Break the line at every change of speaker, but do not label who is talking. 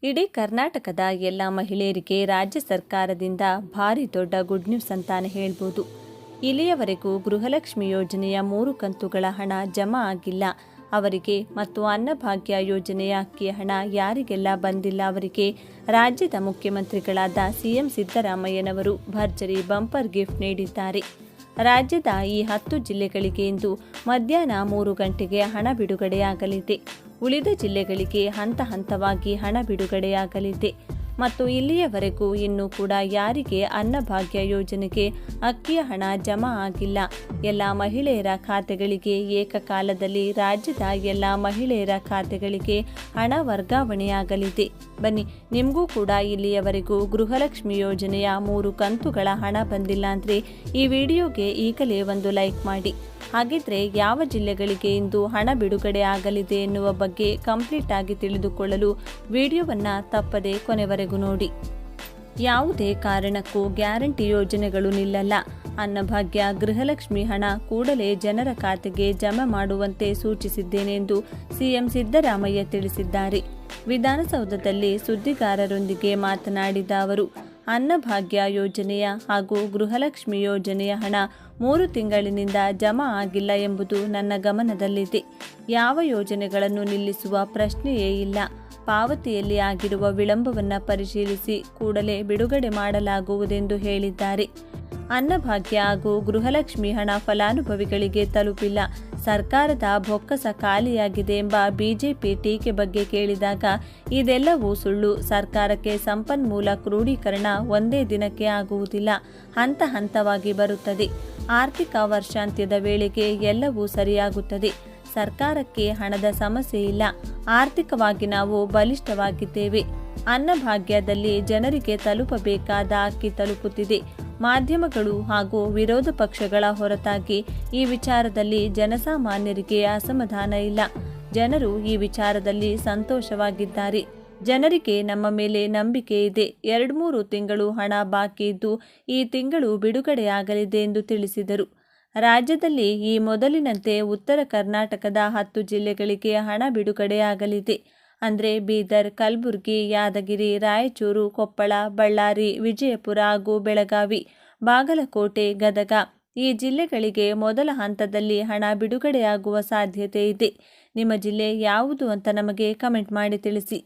ಇಡೀ ಕರ್ನಾಟಕದ ಎಲ್ಲ ಮಹಿಳೆಯರಿಗೆ ರಾಜ್ಯ ಸರ್ಕಾರದಿಂದ ಭಾರಿ ದೊಡ್ಡ ಗುಡ್ ನ್ಯೂಸ್ ಅಂತಾನೆ ಹೇಳ್ಬೋದು. ಇಲ್ಲಿಯವರೆಗೂ ಗೃಹಲಕ್ಷ್ಮಿ ಯೋಜನೆಯ 3 ಕಂತುಗಳ ಹಣ ಜಮಾ ಆಗಿಲ್ಲ ಅವರಿಗೆ ಮತ್ತು ಅನ್ನಭಾಗ್ಯ ಯೋಜನೆಯ ಅಕ್ಕಿಯ ಹಣ ಯಾರಿಗೆಲ್ಲ ಬಂದಿಲ್ಲ ಅವರಿಗೆ ರಾಜ್ಯದ ಮುಖ್ಯಮಂತ್ರಿಗಳಾದ ಸಿಎಂ ಸಿದ್ದರಾಮಯ್ಯನವರು ಭರ್ಜರಿ ಬಂಪರ್ ಗಿಫ್ಟ್ ನೀಡಿದ್ದಾರೆ. ರಾಜ್ಯದ ಈ 10 ಜಿಲ್ಲೆಗಳಿಗೆ ಇಂದು ಮಧ್ಯಾಹ್ನ 3 ಗಂಟೆಗೆ ಹಣ ಬಿಡುಗಡೆಯಾಗಲಿದೆ. ಉಳಿದ ಜಿಲ್ಲೆಗಳಿಗೆ ಹಂತ ಹಂತವಾಗಿ ಹಣ ಬಿಡುಗಡೆಯಾಗಲಿದೆ ಮತ್ತು ಇಲ್ಲಿಯವರೆಗೂ ಇನ್ನೂ ಕೂಡ ಯಾರಿಗೆ ಅನ್ನಭಾಗ್ಯ ಯೋಜನೆಗೆ ಅಕ್ಕಿಯ ಹಣ ಜಮಾ ಆಗಿಲ್ಲ ಎಲ್ಲ ಮಹಿಳೆಯರ ಖಾತೆಗಳಿಗೆ ಏಕಕಾಲದಲ್ಲಿ ರಾಜ್ಯದ ಎಲ್ಲ ಮಹಿಳೆಯರ ಖಾತೆಗಳಿಗೆ ಹಣ ವರ್ಗಾವಣೆಯಾಗಲಿದೆ. ಬನ್ನಿ, ನಿಮಗೂ ಕೂಡ ಇಲ್ಲಿಯವರೆಗೂ ಗೃಹಲಕ್ಷ್ಮಿ ಯೋಜನೆಯ 3 ಕಂತುಗಳ ಹಣ ಬಂದಿಲ್ಲ ಅಂದರೆ ಈ ವಿಡಿಯೋಗೆ ಈಗಲೇ ಒಂದು ಲೈಕ್ ಮಾಡಿ. ಹಾಗಿದ್ರೆ ಯಾವ ಜಿಲ್ಲೆಗಳಿಗೆ ಇಂದು ಹಣ ಬಿಡುಗಡೆ ಆಗಲಿದೆ ಎನ್ನುವ ಬಗ್ಗೆ ಕಂಪ್ಲೀಟ್ ಆಗಿ ತಿಳಿದುಕೊಳ್ಳಲು ವಿಡಿಯೋವನ್ನು ತಪ್ಪದೆ ಕೊನೆವರೆಗೂ ನೋಡಿ. ಯಾವುದೇ ಕಾರಣಕ್ಕೂ ಗ್ಯಾರಂಟಿ ಯೋಜನೆಗಳು ನಿಲ್ಲಲ್ಲ. ಅನ್ನಭಾಗ್ಯ ಗೃಹಲಕ್ಷ್ಮಿ ಹಣ ಕೂಡಲೇ ಜನರ ಖಾತೆಗೆ ಜಮಾ ಮಾಡುವಂತೆ ಸೂಚಿಸಿದ್ದೇನೆ ಎಂದು ಸಿಎಂ ಸಿದ್ದರಾಮಯ್ಯ ತಿಳಿಸಿದ್ದಾರೆ. ವಿಧಾನಸೌಧದಲ್ಲಿ ಸುದ್ದಿಗಾರರೊಂದಿಗೆ ಮಾತನಾಡಿದ ಅವರು, ಅನ್ನಭಾಗ್ಯ ಯೋಜನೆಯ ಹಾಗೂ ಗೃಹಲಕ್ಷ್ಮಿ ಯೋಜನೆಯ ಹಣ 3 ತಿಂಗಳಿನಿಂದ ಜಮಾ ಆಗಿಲ್ಲ ಎಂಬುದು ನನ್ನ ಗಮನದಲ್ಲಿದೆ. ಯಾವ ಯೋಜನೆಗಳನ್ನು ನಿಲ್ಲಿಸುವ ಪ್ರಶ್ನೆಯೇ ಇಲ್ಲ. ಪಾವತಿಯಲ್ಲಿ ಆಗಿರುವ ವಿಳಂಬವನ್ನು ಪರಿಶೀಲಿಸಿ ಕೂಡಲೇ ಬಿಡುಗಡೆ ಮಾಡಲಾಗುವುದೆಂದು ಹೇಳಿದ್ದಾರೆ. ಅನ್ನಭಾಗ್ಯ ಹಾಗೂ ಗೃಹಲಕ್ಷ್ಮಿ ಹಣ ಫಲಾನುಭವಿಗಳಿಗೆ ತಲುಪಿಲ್ಲ, ಸರ್ಕಾರದ ಬೊಕ್ಕಸ ಖಾಲಿಯಾಗಿದೆ ಎಂಬ ಬಿಜೆಪಿ ಟೀಕೆ ಬಗ್ಗೆ ಕೇಳಿದಾಗ ಇದೆಲ್ಲವೂ ಸುಳ್ಳು. ಸರ್ಕಾರಕ್ಕೆ ಸಂಪನ್ಮೂಲ ಕ್ರೋಢೀಕರಣ ಒಂದೇ ದಿನಕ್ಕೆ ಆಗುವುದಿಲ್ಲ, ಹಂತ ಹಂತವಾಗಿ ಬರುತ್ತದೆ. ಆರ್ಥಿಕ ವರ್ಷಾಂತ್ಯದ ವೇಳೆಗೆ ಎಲ್ಲವೂ ಸರಿಯಾಗುತ್ತದೆ. ಸರ್ಕಾರಕ್ಕೆ ಹಣದ ಸಮಸ್ಯೆ ಇಲ್ಲ, ಆರ್ಥಿಕವಾಗಿ ನಾವು ಬಲಿಷ್ಠವಾಗಿದ್ದೇವೆ. ಅನ್ನಭಾಗ್ಯದಲ್ಲಿ ಜನರಿಗೆ ತಲುಪಬೇಕಾದ ಅಕ್ಕಿ ತಲುಪುತ್ತಿದೆ. ಮಾಧ್ಯಮಗಳು ಹಾಗೂ ವಿರೋಧ ಪಕ್ಷಗಳ ಹೊರತಾಗಿ ಈ ವಿಚಾರದಲ್ಲಿ ಜನಸಾಮಾನ್ಯರಿಗೆ ಅಸಮಾಧಾನ ಇಲ್ಲ. ಜನರು ಈ ವಿಚಾರದಲ್ಲಿ ಸಂತೋಷವಾಗಿದ್ದಾರೆ. ಜನರಿಗೆ ನಮ್ಮ ಮೇಲೆ ನಂಬಿಕೆ ಇದೆ. 2-3 ತಿಂಗಳು ಹಣ ಬಾಕಿ ಇದ್ದು ಈ ತಿಂಗಳು ಬಿಡುಗಡೆಯಾಗಲಿದೆ ಎಂದು ತಿಳಿಸಿದರು. ರಾಜ್ಯದಲ್ಲಿ ಈ ಮೊದಲಿನಂತೆ ಉತ್ತರ ಕರ್ನಾಟಕದ 10 ಜಿಲ್ಲೆಗಳಿಗೆ ಹಣ ಬಿಡುಗಡೆಯಾಗಲಿದೆ. ಅಂದರೆ ಬೀದರ್, ಕಲಬುರಗಿ, ಯಾದಗಿರಿ, ರಾಯಚೂರು, ಕೊಪ್ಪಳ, ಬಳ್ಳಾರಿ, ವಿಜಯಪುರ ಹಾಗೂ ಬೆಳಗಾವಿ, ಬಾಗಲಕೋಟೆ, ಗದಗ ಈ ಜಿಲ್ಲೆಗಳಿಗೆ ಮೊದಲ ಹಂತದಲ್ಲಿ ಹಣ ಬಿಡುಗಡೆಯಾಗುವ ಸಾಧ್ಯತೆ ಇದೆ. ನಿಮ್ಮ ಜಿಲ್ಲೆ ಯಾವುದು ಅಂತ ನಮಗೆ ಕಮೆಂಟ್ ಮಾಡಿ ತಿಳಿಸಿ.